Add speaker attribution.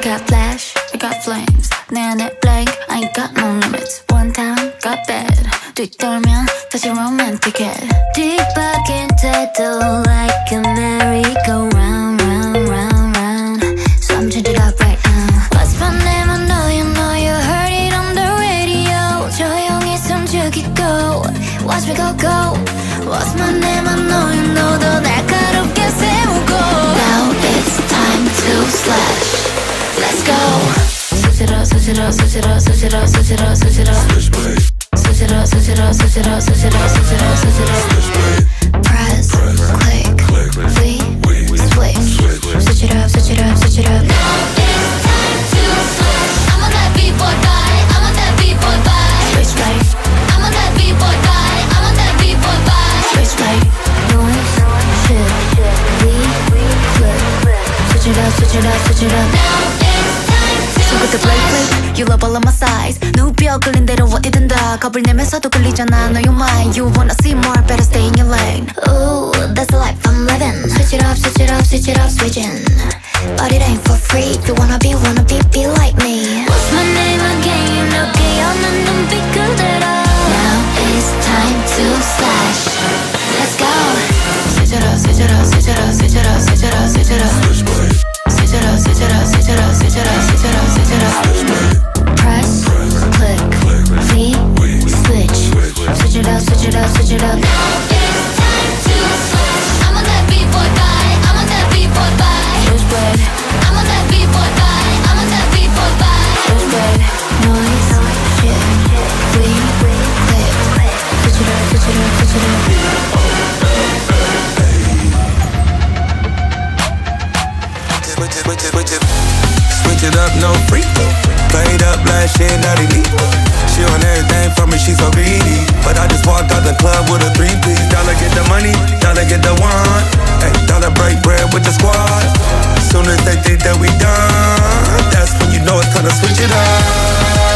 Speaker 1: got flash, I got flames. 내 안에 blank, I ain't got no limits. One time, got bad. 뒤돌면 다시 romantic해. Deep back into like a merry-go-round, round, round, round. So I'm changing it up right now. What's my name? I know you heard it on the radio. 조용히 숨죽이고 watch me go go. What's my name? I know 더 날카롭게 세우고. Now it's time to slash. Let's go. Switch it up, switch it up, switch it up, switch it up, switch it up, switch it up.
Speaker 2: Switchblade.
Speaker 1: Switch it up, switch it up, switch it up, switch it up, switch it up, switch it up.
Speaker 2: Switchblade.
Speaker 1: Press, click, we switch. Switch it up, switch it up, switch it up. Now it's time to switch. I'm on that B-boy vibe. I'm on that B-boy vibe. Switchblade. I'm on that B-boy vibe. I'm on that B-boy vibe. Switchblade. Noise, shift, we flip. Switch it up, switch it up, switch it up. Now it's time to switch. You love all of my size. 누벼 끌린 대로 어디든 다 겁을 내면서도 끌리잖아. No, you're mine. You wanna see more, better stay in your lane. Ooh, that's the life I'm living. Switch it up, switch it up, switch it up, switching. But it ain't for free. If you wanna be like me. What's my name again? Okay, on the 눈빛 그대로. Now it's time to slash. Let's go. Switch it up, switch it up, switch it up, switch it up, switch it up, switch it up.
Speaker 2: Switchblade.
Speaker 1: Switch it up, switch it up, switch it up, switch it up, switch it up, switch it up. Press, click, we switch. Switch it up, switch it up, switch it up. Now it's time to switch. I'm on that B-boy vibe. I'm on that B-boy vibe. Switchblade. I'm on that B-boy vibe. I'm on that B-boy vibe. Switchblade. Noise, shift, we click. Switch it up, switch it up, switch it up.
Speaker 2: Switch it up, no free. Played up last year, not elite. She on everything from me, she so greedy. But I just walked out the club with a 3-piece. Dollar get the money, dollar get the one. Hey, dollar break bread with the squad. Soon as they think that we done, that's when you know it's time to switch it up.